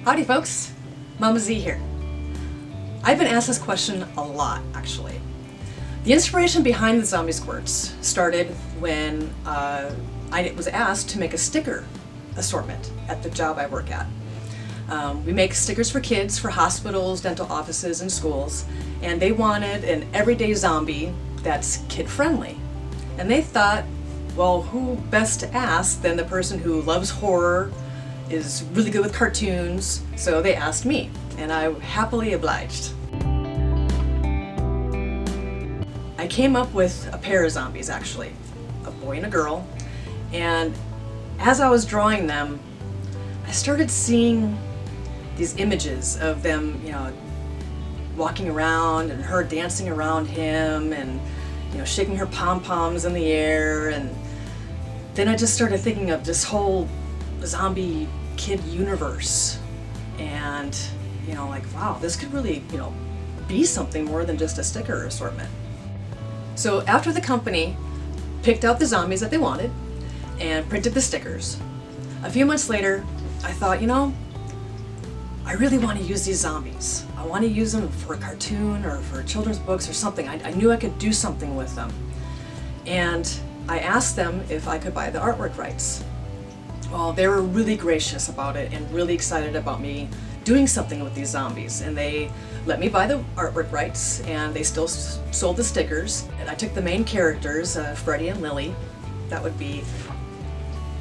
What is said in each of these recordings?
Howdy folks, Mama Z here. I've been asked this question a lot actually. The inspiration behind the Zombie Squirts started when I was asked to make a sticker assortment at the job I work at. We make stickers for kids, for hospitals, dental offices, and schools, and they wanted an everyday zombie that's kid-friendly. And they thought, well, who best to ask than the person who loves horror, is really good with cartoons, so they asked me, and I happily obliged. I came up with a pair of zombies actually, a boy and a girl, and as I was drawing them, I started seeing these images of them, walking around and her dancing around him and, shaking her pom-poms in the air, and then I just started thinking of this whole zombie kid universe, and wow, this could really be something more than just a sticker assortment. So after the company picked out the zombies that they wanted and printed the stickers, a few months later I thought, I really want to use these zombies. I want to use them for a cartoon or for children's books or something. I knew I could do something with them, and I asked them if I could buy the artwork rights. Well, they were really gracious about it and really excited about me doing something with these zombies, and they let me buy the artwork rights, and they still sold the stickers. And I took the main characters, Freddie and Lily. That would be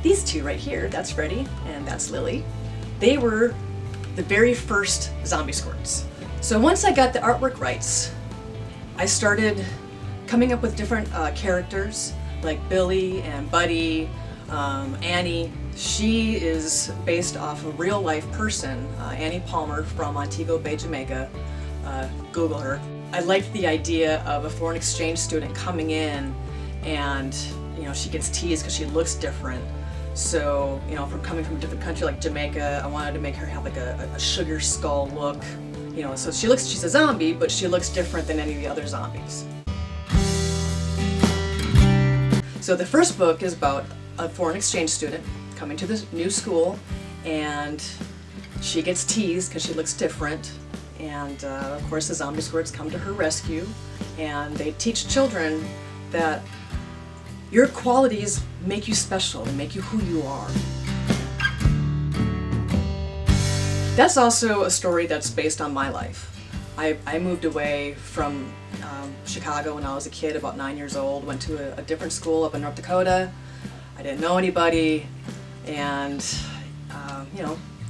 these two right here. That's Freddie and that's Lily. They were the very first Zombie Squirts. So once I got the artwork rights, I started coming up with different characters like Billy and Buddy, Annie. She is based off a real life person, Annie Palmer from Montego Bay, Jamaica. Google her. I liked the idea of a foreign exchange student coming in and she gets teased because she looks different. So, from coming from a different country like Jamaica, I wanted to make her have like a sugar skull look. So she's a zombie, but she looks different than any of the other zombies. So the first book is about a foreign exchange student coming to this new school, and she gets teased because she looks different. And of course the Zombie Squirts come to her rescue, and they teach children that your qualities make you special, they make you who you are. That's also a story that's based on my life. I moved away from Chicago when I was a kid, about 9 years old, went to a different school up in North Dakota. I didn't know anybody, and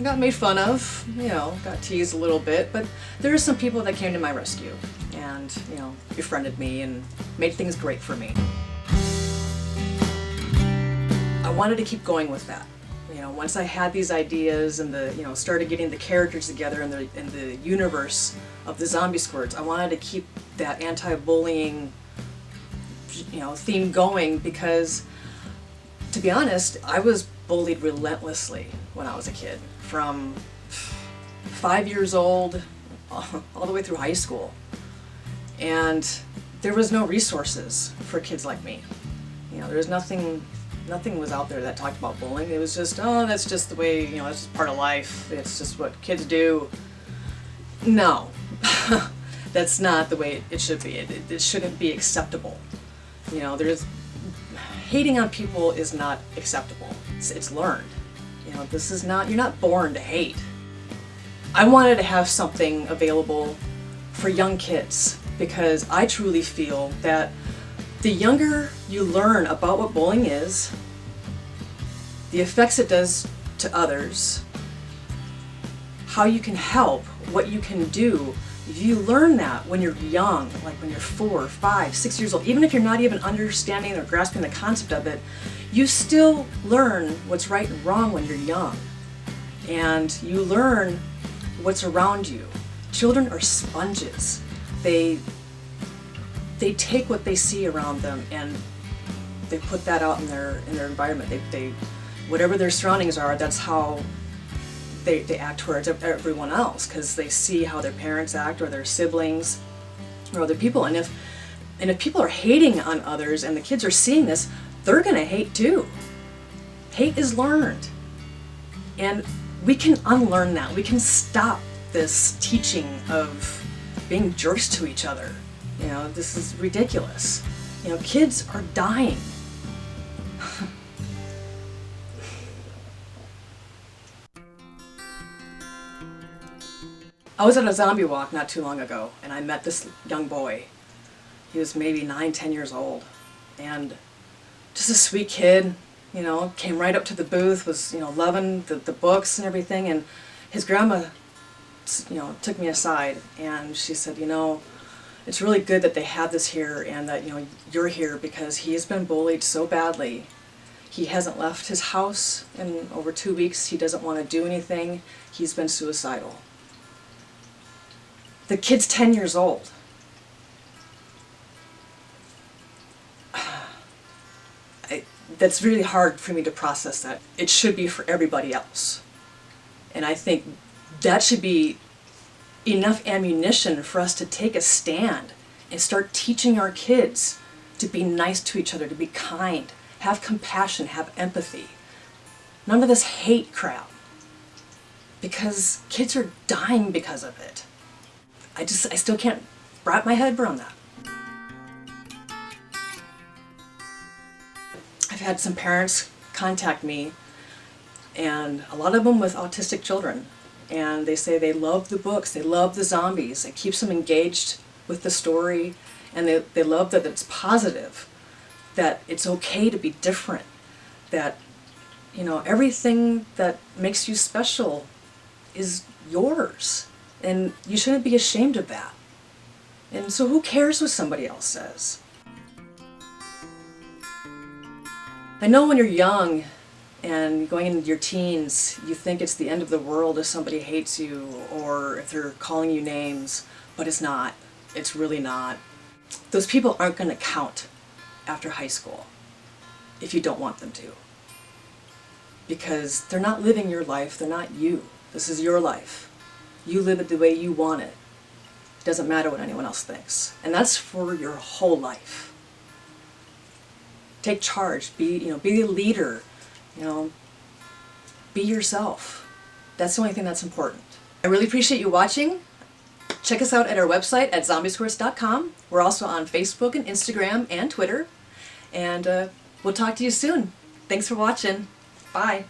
got made fun of, got teased a little bit, but there were some people that came to my rescue and, befriended me and made things great for me. I wanted to keep going with that. Once I had these ideas and started getting the characters together in the universe of the Zombie Squirts, I wanted to keep that anti-bullying, theme going, because to be honest, I was bullied relentlessly when I was a kid, from 5 years old all the way through high school. And there was no resources for kids like me. There was nothing was out there that talked about bullying. It was just, oh, that's just the way, that's just part of life. It's just what kids do. No, that's not the way it should be. It shouldn't be acceptable. Hating on people is not acceptable. It's learned. This is not, you're not born to hate. I wanted to have something available for young kids, because I truly feel that the younger you learn about what bullying is, the effects it does to others, how you can help, what you can do, if you learn that when you're young, like when you're 4, 5, 6 years old, even if you're not even understanding or grasping the concept of it, you still learn what's right and wrong when you're young. And you learn what's around you. Children are sponges. They take what they see around them and they put that out in their environment. They whatever their surroundings are, that's how they act towards everyone else, because they see how their parents act or their siblings or other people. And if people are hating on others and the kids are seeing this, they're gonna hate too. Hate is learned. And We can unlearn that. We can stop this teaching of being jerks to each other. You know, this is ridiculous. You know, kids are dying. I was at a zombie walk not too long ago, and I met this young boy. He was maybe 9, 10 years old, and just a sweet kid, you know, came right up to the booth, was, you know, loving the books and everything, and his grandma, you know, took me aside, and she said, you know, it's really good that they have this here and that, you know, you're here, because he has been bullied so badly. He hasn't left his house in over 2 weeks. He doesn't want to do anything. He's been suicidal. The kid's 10 years old. That's really hard for me to process that. It should be for everybody else. And I think that should be enough ammunition for us to take a stand and start teaching our kids to be nice to each other, to be kind, have compassion, have empathy. None of this hate crap. Because kids are dying because of it. I still can't wrap my head around that. I've had some parents contact me, and a lot of them with autistic children, and they say they love the books, they love the zombies, it keeps them engaged with the story, and they love that it's positive, that it's okay to be different, that, you know, everything that makes you special is yours, and you shouldn't be ashamed of that. And so who cares what somebody else says? I know when you're young and going into your teens, you think it's the end of the world if somebody hates you or if they're calling you names, but it's not. It's really not. Those people aren't going to count after high school if you don't want them to. Because they're not living your life, they're not you. This is your life. You live it the way you want it. It doesn't matter what anyone else thinks. And that's for your whole life. Take charge, be a leader, you know, be yourself. That's the only thing that's important. I really appreciate you watching. Check us out at our website at zombiesquirts.com. We're also on Facebook and Instagram and Twitter. And we'll talk to you soon. Thanks for watching. Bye.